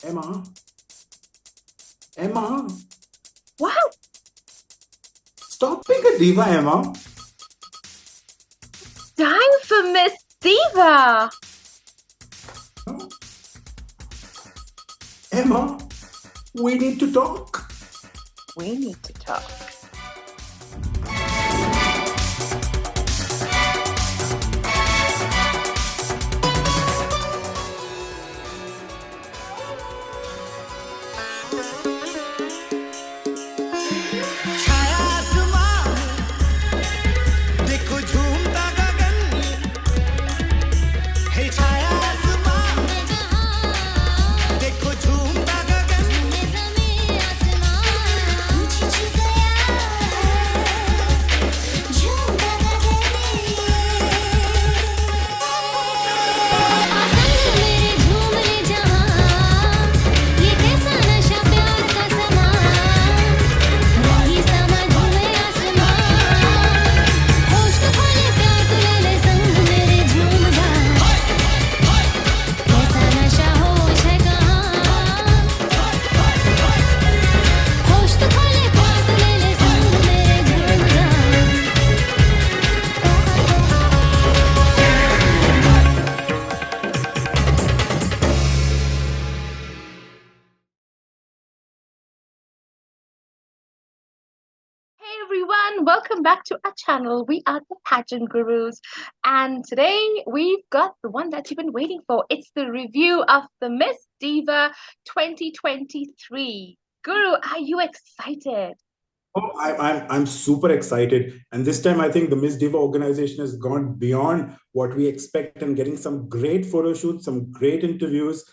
Emma? Emma? What? Stop being a diva, Emma. Time for Miss Diva. Emma, we need to talk. We need to talk. Everyone, welcome back to our channel. We are the pageant gurus, and today we've got the one that you've been waiting for. It's the review of the Miss Diva 2023. Guru, are you excited? Oh, I'm super excited. And this time I think the Miss Diva organization has gone beyond what we expect and getting some great photo shoots, some great interviews.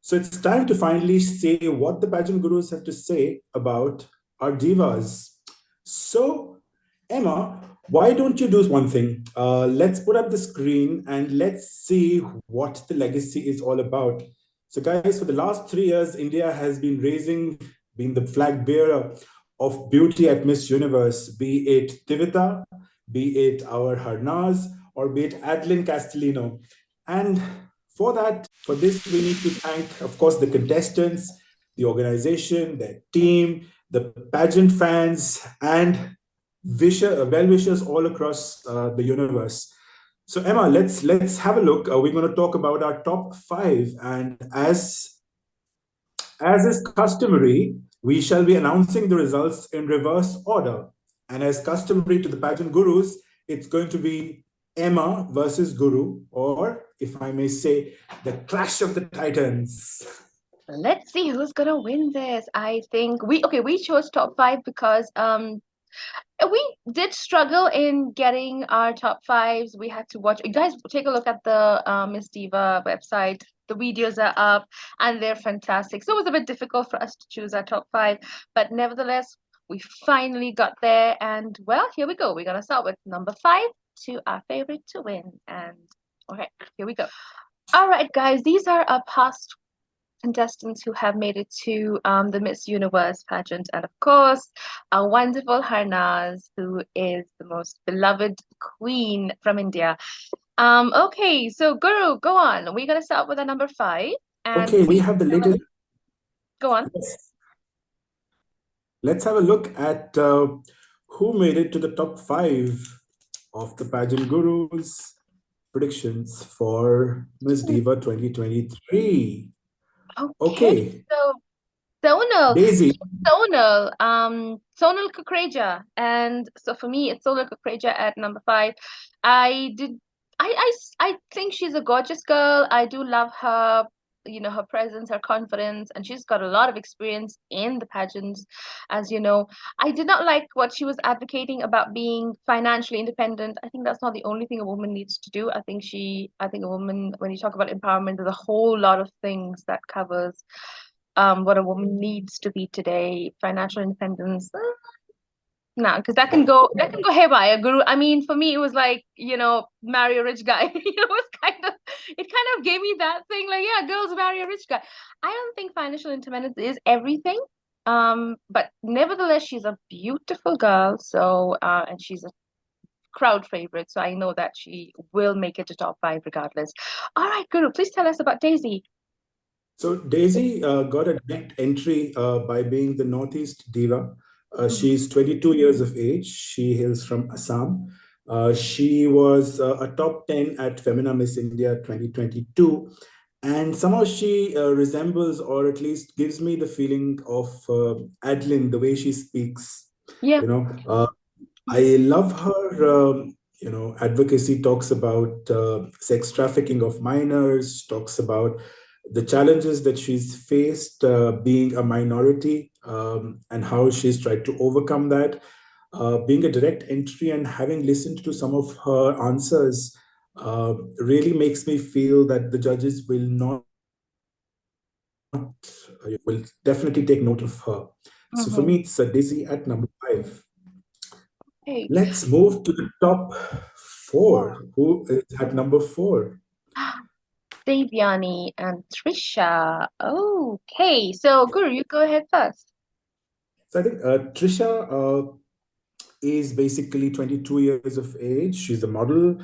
So it's time to finally say what the pageant gurus have to say about our divas. So, Emma, why don't you do one thing? Let's put up the screen and let's see what the legacy is all about. So, guys, for the last 3 years, India has been being the flag bearer of beauty at Miss Universe, be it Tivita, be it our Harnaz, or be it Adeline Castellino. And for this, we need to thank, of course, the contestants, the organization, their team, the pageant fans, and well-wishers all across the universe. So, Emma, let's have a look. We're going to talk about our top 5, and as is customary, we shall be announcing the results in reverse order. And as customary to the pageant gurus, it's going to be Emma versus Guru, or if I may say, the clash of the titans. Let's see who's gonna win this. I think we chose top 5 because we did struggle in getting our top 5s. We had to watch. You guys take a look at the Miss Diva website. The videos are up and they're fantastic. So it was a bit difficult for us to choose our top 5, but nevertheless, we finally got there. And well, here we go. We're gonna start with number 5 to our favorite to win. And okay, here we go. All right, guys, these are our past contestants who have made it to the Miss Universe pageant. And of course, our wonderful Harnaz, who is the most beloved queen from India. Okay, so Guru, go on. We're going to start with a number 5. And okay, we have the latest. Go on. Yes. Let's have a look at who made it to the top 5 of the pageant gurus predictions for Miss Diva 2023. Okay. So Sonal, Daisy. Sonal Kukreja, and so for me, it's Sonal Kukreja at number 5. I think she's a gorgeous girl. I do love her, her presence, her confidence, and she's got a lot of experience in the pageants, as you know. I did not like what she was advocating about being financially independent. I think that's not the only thing a woman needs to do. I think a woman, when you talk about empowerment, there's a whole lot of things that covers what a woman needs to be today. Financial independence, no, because that can go haywire, Guru. I mean, for me, it was like, marry a rich guy. It kind of gave me that thing, like, yeah, girls marry a rich guy. I don't think financial independence is everything. But nevertheless, she's a beautiful girl. So, and she's a crowd favorite. So I know that she will make it to top 5 regardless. All right, Guru, please tell us about Daisy. So Daisy got a direct entry by being the Northeast Diva. Mhm. She's 22 years of age. She hails from Assam. She was a top 10 at Femina Miss India 2022. And somehow she resembles, or at least gives me the feeling of Adeline, the way she speaks. Yeah. You know, Mhm. I love her, advocacy, talks about sex trafficking of minors, talks about the challenges that she's faced being a minority, and how she's tried to overcome that. Being a direct entry and having listened to some of her answers really makes me feel that the judges will not, will definitely take note of her. So for Mhm. me, it's Daisy at number 5. Okay. Let's move to the top 4. Who is at number 4? Devyani and Trisha. Okay. So, Guru, you go ahead first. So I think Trisha is basically 22 years of age. She's a model.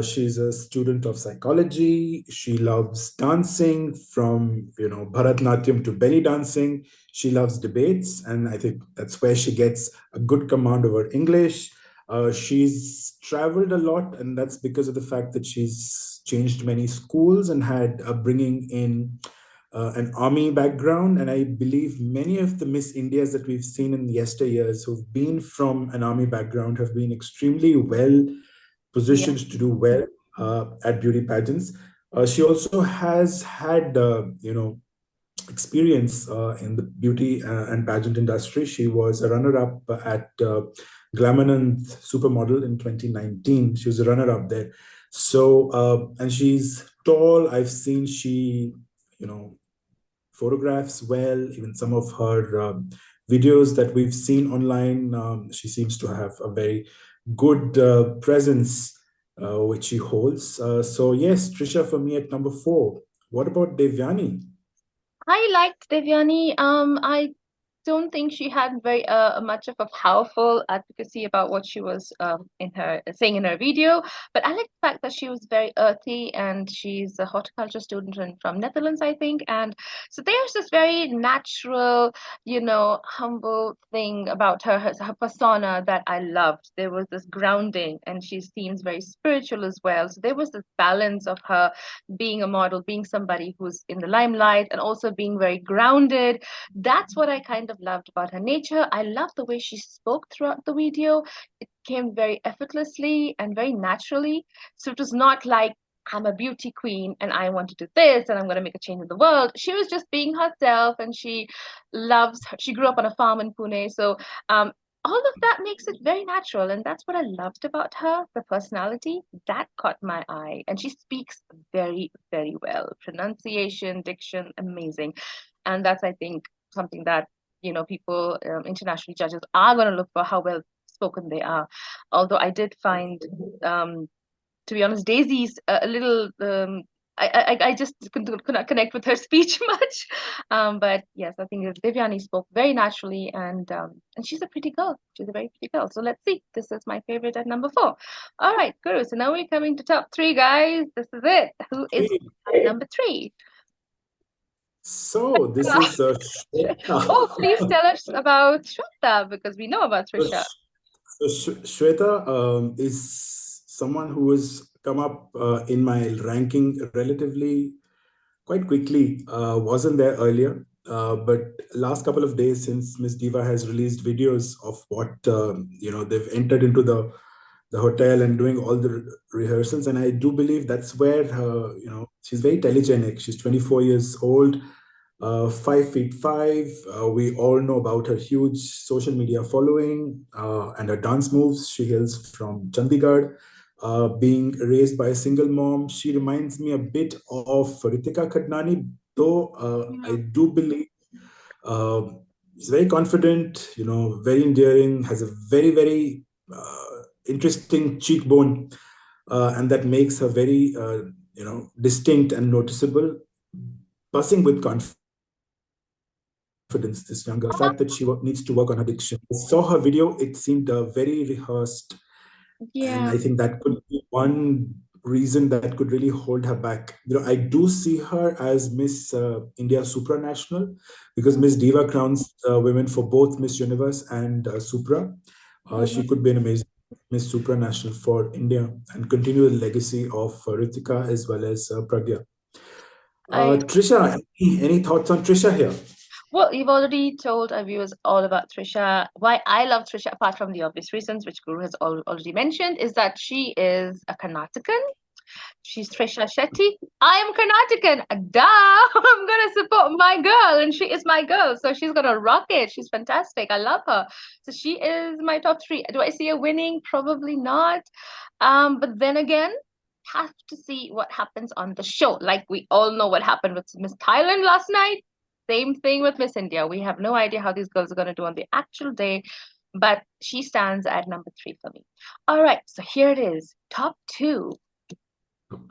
She's a student of psychology. She loves dancing, from Bharatnatyam to belly dancing. She loves debates, and I think that's where she gets a good command over English. She's traveled a lot, and that's because of the fact that she's changed many schools and had upbringing in an army background. And I believe many of the Miss Indias that we've seen in yesteryears who've been from an army background have been extremely well Yeah. positioned to do well at beauty pageants. She also has had, experience in the beauty and pageant industry. She was a runner-up at Glamour Supermodel in 2019. She was a runner-up there. So, and she's tall. I've seen she, you know, photographs well. Even some of her videos that we've seen online, she seems to have a very good presence which she holds. So yes, Trisha for me at number 4. What about Devyani? I liked Devyani. I don't think she had very much of a powerful advocacy about what she was in her saying in her video, but I like the fact that she was very earthy, and she's a horticulture student from Netherlands, I think, and so there's this very natural, humble thing about her persona that I loved. There was this grounding, and she seems very spiritual as well. So there was this balance of her being a model, being somebody who's in the limelight, and also being very grounded. That's what I kind of loved about her nature. I loved the way she spoke throughout the video. It came very effortlessly and very naturally. So it was not like, I'm a beauty queen and I want to do this and I'm going to make a change in the world. She was just being herself, and she grew up on a farm in Pune. So um, all of that makes it very natural. And that's what I loved about her, the personality that caught my eye. And she speaks very, very well. Pronunciation, diction, amazing. And that's, I think, something that people, internationally, judges are going to look for, how well spoken they are. Although I did find, to be honest, Daisy's a little, I just could not connect with her speech much. But yes, I think Devyani spoke very naturally, and she's a pretty girl. She's a very pretty girl. So let's see. This is my favorite at number 4. All right, Guru. So now we're coming to top 3, guys. This is it. Who is at number 3? So this is Oh, Shweta. please tell us about Shweta, because we know about So, Trisha. Shweta is someone who has come up in my ranking relatively quite quickly. Wasn't there earlier, but last couple of days since Miss Diva has released videos of what they've entered into the hotel and doing all the rehearsals, and I do believe that's where she's very telegenic. She's 24 years old, 5 feet 5. We all know about her huge social media following and her dance moves. She hails from Chandigarh. Being raised by a single mom, she reminds me a bit of Ritika Khatnani, though I do believe uh, she's very confident, very endearing, has a very, very interesting cheekbone, and that makes her very, distinct and noticeable, buzzing with confidence. This young girl, the fact that she needs to work on her diction. I saw her video; it seemed very rehearsed, and Yeah. I think that could be one. reason that could really hold her back. I do see her as Miss India Supranational, because Miss Diva crowns women for both Miss Universe and Supra. She could be an amazing Miss Supranational for India and continue the legacy of Ritika as well as Pragya. Trisha, any thoughts on Trisha here? Well, you've already told our viewers all about Trisha. Why I love Trisha, apart from the obvious reasons, which Guru has already mentioned, is that she is a Karnatakan. She's Trisha Shetty. I am Karnatakan. Duh! I'm gonna support my girl, and she is my girl, so she's gonna rock it. She's fantastic. I love her. So she is my top three. Do I see her winning? Probably not. But then again, have to see what happens on the show. Like we all know what happened with Miss Thailand last night. Same thing with Miss India. We have no idea how these girls are gonna do on the actual day, but she stands at number 3 for me. All right, so here it is. Top 2.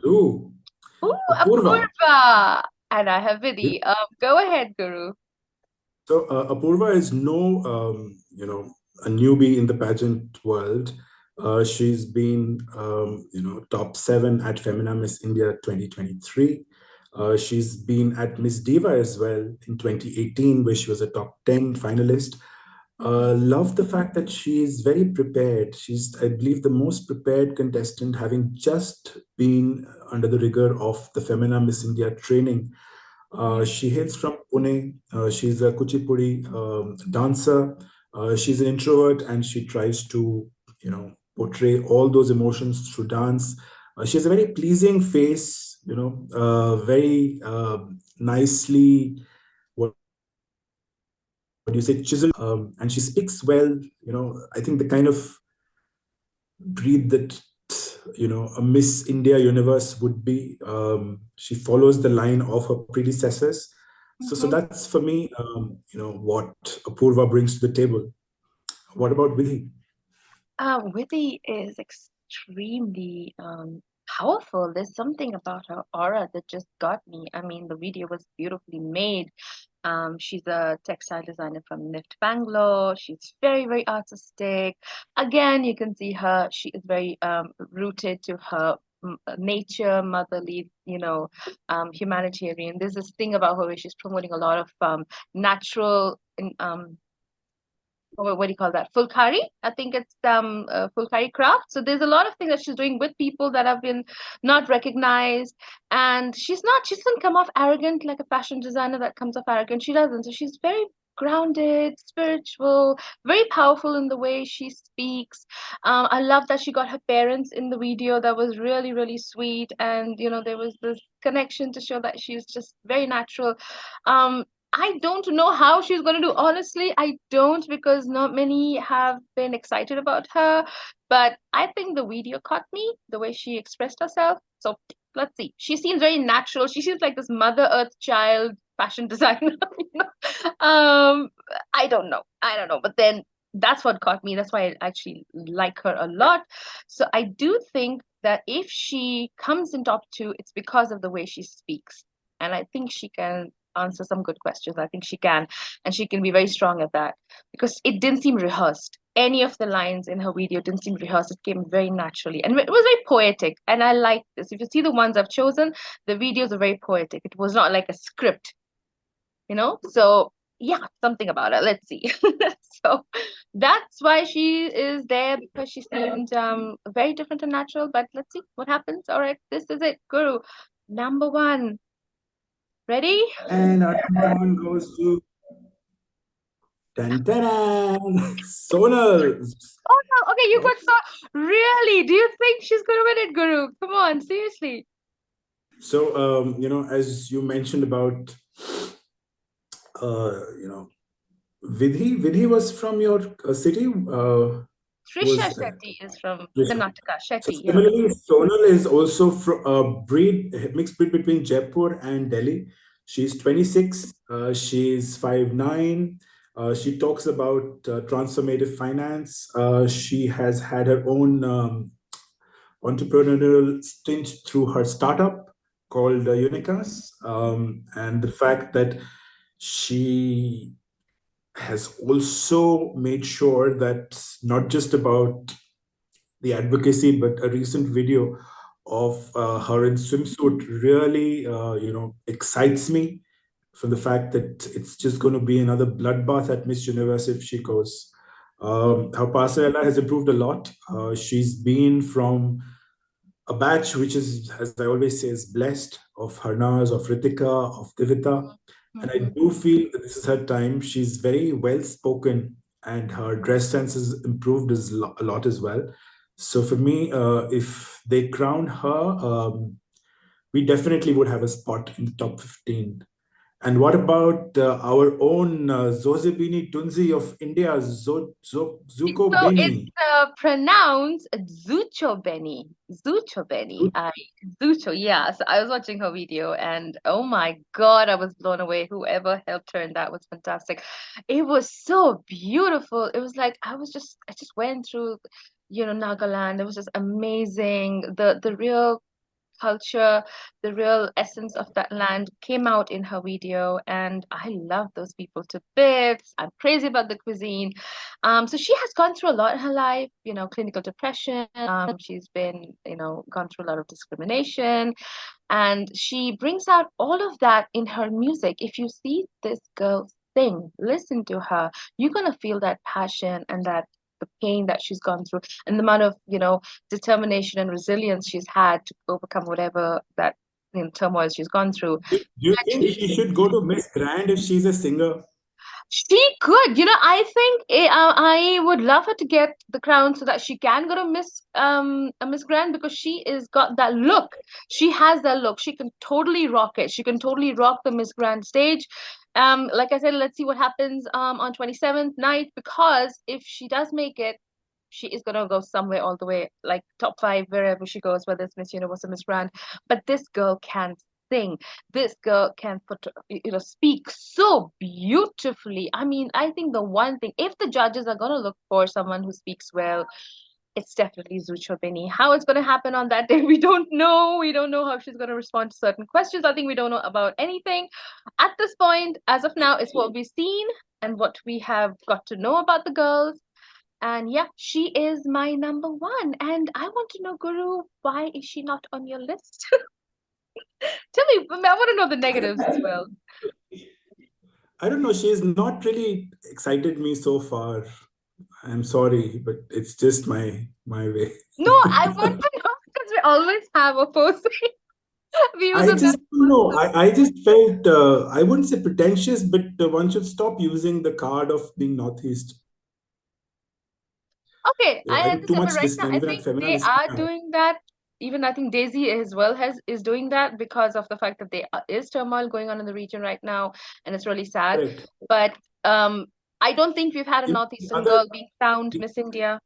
Ooh, Apurva. Apurva. And I have Vidhi. Go ahead, Guru. So Apurva is no, a newbie in the pageant world. She's been, top 7 at Femina Miss India 2023. She's been at Miss Diva as well in 2018, where she was a top 10 finalist. Love the fact that she is very prepared. She's, I believe, the most prepared contestant, having just been under the rigor of the Femina Miss India training. She hails from Pune. She's a Kuchipudi dancer. She's an introvert, and she tries to, portray all those emotions through dance. She has a very pleasing face, very nicely, what do you say, chiseled, and she speaks well. I think the kind of breed that a Miss India universe would be. She follows the line of her predecessors. So that's for me, what Apurva brings to the table. What about Vidhi? Vidhi is extremely powerful. There's something about her aura that just got me. I mean, the video was beautifully made. She's a textile designer from NIFT Bangalore. She's very, very artistic. Again, you can see her. She is very rooted to her nature, motherly, humanitarian. There's this thing about her where she's promoting a lot of natural, what do you call that? Fulkari. I think it's Fulkari craft. So there's a lot of things that she's doing with people that have been not recognized. And she doesn't come off arrogant like a fashion designer that comes off arrogant. She doesn't. So she's very grounded, spiritual, very powerful in the way she speaks. I love that she got her parents in the video. That was really, really sweet. And, there was this connection to show that she's just very natural. I don't know how she's going to do. Honestly, I don't, because not many have been excited about her. But I think the video caught me, the way she expressed herself. So let's see. She seems very natural. She seems like this Mother Earth child fashion designer. I don't know. But then that's what caught me. That's why I actually like her a lot. So I do think that if she comes in top 2, it's because of the way she speaks. And I think she can answer some good questions. I think she can, and she can be very strong at that, because it didn't seem rehearsed. Any of the lines in her video didn't seem rehearsed. It came very naturally, and it was very poetic, and I like this. If you see the ones I've chosen, the videos are very poetic. It was not like a script, so yeah, something about it. Let's see. So that's why she is there, because she seemed very different and natural. But let's see what happens. All right, this is it. Guru, number 1. Ready? And our number 1 goes to Sonal. Oh no, okay, you got so really. Do you think she's gonna win it, Guru? Come on, seriously. So as you mentioned about Vidhi was from your city. Trisha Shetty is from Karnataka. Shetty, so similarly, Sonal is also from a mixed breed between Jaipur and Delhi. She's 26. She's 5'9". She talks about transformative finance. She has had her own entrepreneurial stint through her startup called Unicas, and the fact that she has also made sure that not just about the advocacy, but a recent video of her in swimsuit really, excites me from the fact that it's just going to be another bloodbath at Miss Universe if she goes. Her passerella has improved a lot. She's been from a batch which is, as I always say, is blessed of Harnaz, of Ritika, of Divita. And I do feel that this is her time. She's very well spoken and her dress sense has improved a lot as well. So for me, if they crown her, we definitely would have a spot in the top 15. And what about our own Zozibini Tunzi of India, So it's Zuchobeni? pronounced Zuchobeni. Zuchobeni. Zucho, yeah. So I was watching her video and oh my God, I was blown away. Whoever helped her in that was fantastic. It was so beautiful. It was like I just went through, Nagaland. It was just amazing. The real culture, the real essence of that land came out in her video, and I love those people to bits. I'm crazy about the cuisine. So she has gone through a lot in her life, clinical depression. She's been, gone through a lot of discrimination, and she brings out all of that in her music. If you see this girl sing, listen to her, you're gonna feel that passion and that the pain that she's gone through and the amount of, determination and resilience she's had to overcome whatever that turmoil she's gone through. Do you think she should go to Miss Grand if she's a singer? She could, I think I would love her to get the crown so that she can go to Miss Grand because she is got that look. She has that look. She can totally rock it. She can totally rock the Miss Grand stage. Like I said, let's see what happens on 27th night, because if she does make it, she is gonna go somewhere all the way, like top five wherever she goes, whether it's Miss Universe or Miss Grand. But this girl can sing. This girl can speak so beautifully. I mean, I think the one thing, if the judges are gonna look for someone who speaks well, it's definitely Zuchobeni. How it's gonna happen on that day, we don't know. We don't know how she's gonna respond to certain questions. I think we don't know about anything at this point. As of now, it's what we've seen and what we have got to know about the girls. And yeah, she is my number one. And I want to know, Guru, why is she not on your list? Tell me, I want to know the negatives as well. I don't know. She has not really excited me so far. I'm sorry, but it's just my way. No, I want to know because we always have opposing views I on that. just don't know. I just felt I wouldn't say pretentious, but one should stop using the card of being Northeast. Okay, I I think too understand, but much right this now time, I even at think they feminist. are doing that. Even I think Daisy as well is doing that because of the fact that there is turmoil going on in the region right now, and it's really sad. Correct. But I don't think we've had a The Northeastern other girl being crowned Miss India.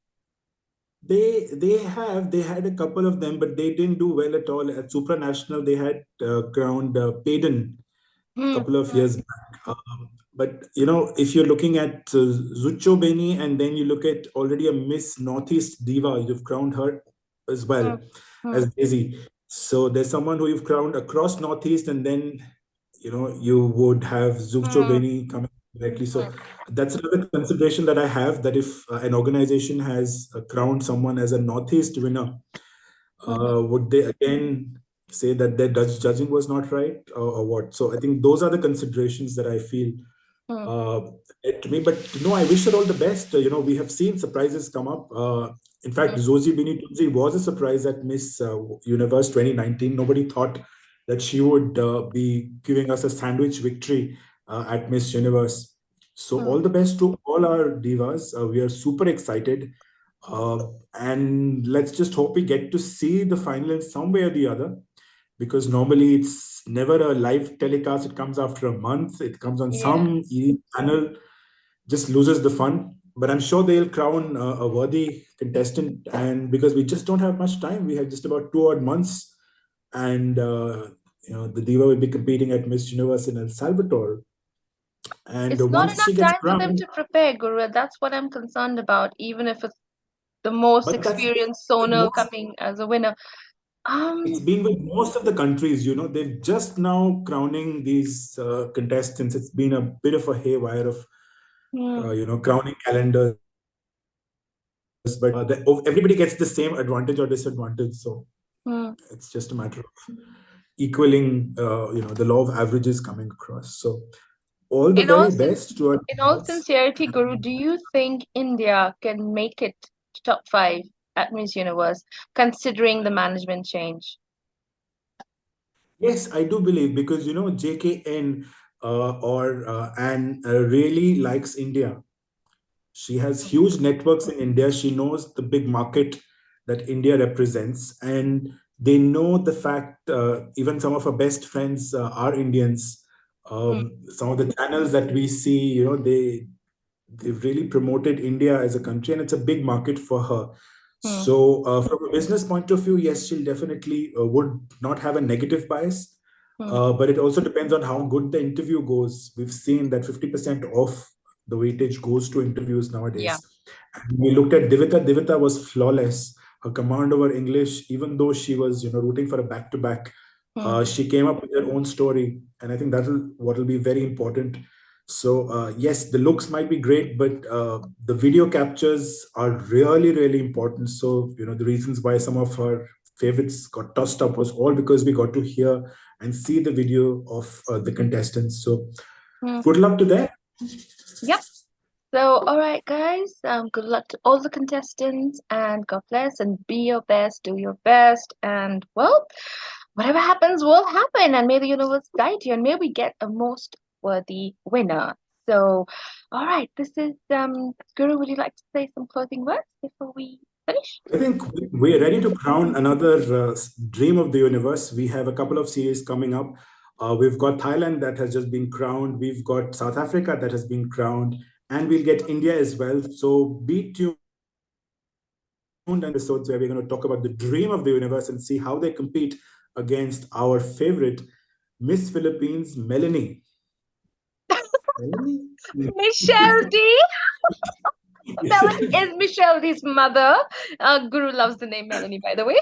they had a couple of them, but they didn't do well at all. At supranational, they had crowned Payton a Hmm. couple of years back. But if you're looking at Zuchobeni and then you look at already a Miss Northeast Diva, you've crowned her as Hmm. well Hmm. as Daisy. So there's someone who you've crowned across Northeast, and then you would have Hmm. Zuchobeni coming directly. Hmm. So that's another consideration that I have, that if an organization has crowned someone as a Northeast winner, Hmm. would they again say that their judging was not right, or what? So I think those are the considerations that I feel Hmm. uh, to me. But no, I wish her all the best. We have seen surprises come up. In fact, Hmm. Zosie Bini Tunzi was a surprise at Miss Universe 2019. Nobody thought that she would be giving us a sandwich victory at Miss Universe. So Hmm. all the best to all our divas. We are super excited. And let's just hope we get to see the final in some way or the other, because normally it's never a live telecast. It comes after a month. It comes on Yeah. some channel, just loses the fun. But I'm sure they'll crown a worthy contestant. And because we just don't have much time, we have just about 2 odd months. And, the Diva will be competing at Miss Universe in El Salvador. And It's not once enough she gets time for them crowned, to prepare, Guru. That's what I'm concerned about, even if it's the most but that's experienced with Sonal most coming as a winner. It's Um, been with most of the countries. They've just now crowning these contestants. It's been a bit of a haywire of, hmm. crowning calendars, but everybody gets the same advantage or disadvantage. So, It's just a matter of equaling, the law of averages coming across. So all the very best to our In all candidates. sincerity, Guru, do you think India can make it to top 5 at Miss Universe, considering the management change? Yes, I do believe, because JKN or Anne really likes India. She has huge networks in India. She knows the big market that India represents, and they know the fact. Even some of her best friends are Indians. Hmm. Some of the channels that we see, they've really promoted India as a country, and it's a big market for her. Hmm. So, from a business point of view, yes, she'll definitely would not have a negative bias. But it also depends on how good the interview goes. We've seen that 50% of the weightage goes to interviews Yeah. nowadays. And we looked at Divita. Divita was flawless. Her command over English, even though she was, rooting for a back-to-back, she came up with her own story, and I think that'll what will be very important. So yes, the looks might be great, but the video captures are really, really important. So the reasons why some of our favorites got tossed up was all because we got to hear and see the video of the contestants. So good luck to them. Yep. So, all right, guys. Good luck to all the contestants, and God bless. And be your best, do your best, and well, whatever happens will happen. And may the universe guide you, and may we get a most worthy winner. So, all right. This is Guru. Would you like to say some closing words before we finish? I think we're ready to crown another dream of the universe. We have a couple of series coming up. We've got Thailand that has just been crowned. We've got South Africa that has been crowned, and we'll get India as well. So be tuned episodes where we're going to talk about the dream of the universe and see how they compete against our favorite Miss Philippines, Melanie. Melanie? Michelle D. Melanie is Michelle D's mother. Guru loves the name Melanie, by the way.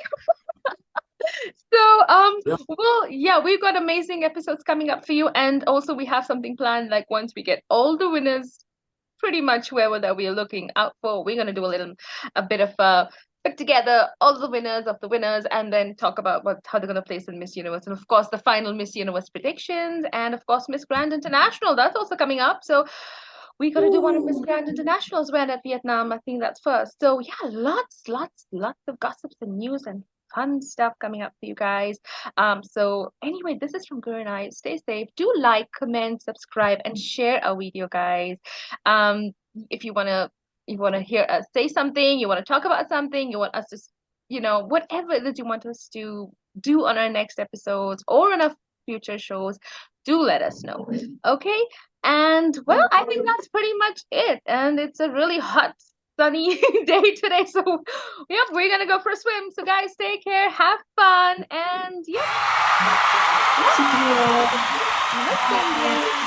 So, Yeah. well, yeah, we've got amazing episodes coming up for you, and also we have something planned. Like once we get all the winners, pretty much where that we're looking out for, we're gonna do a bit of put together all the winners of the winners, and then talk about how they're gonna place in Miss Universe, and of course the final Miss Universe predictions, and of course Miss Grand International that's also coming up. So we got to do one of Miss Grand Internationals when at Vietnam. I think that's first. So yeah, lots of gossips and news and fun stuff coming up for you guys. So anyway, this is from Guru and I. Stay safe. Do like, comment, subscribe, and share our video, guys. If you wanna hear us say something, you want to talk about something, you want us to, whatever that you want us to do on our next episodes or on our future shows, do let us know. Okay. And well, I think that's pretty much it. And it's a really hot, sunny day today. So, yep, we're going to go for a swim. So, guys, take care, have fun, and yep. Namaste.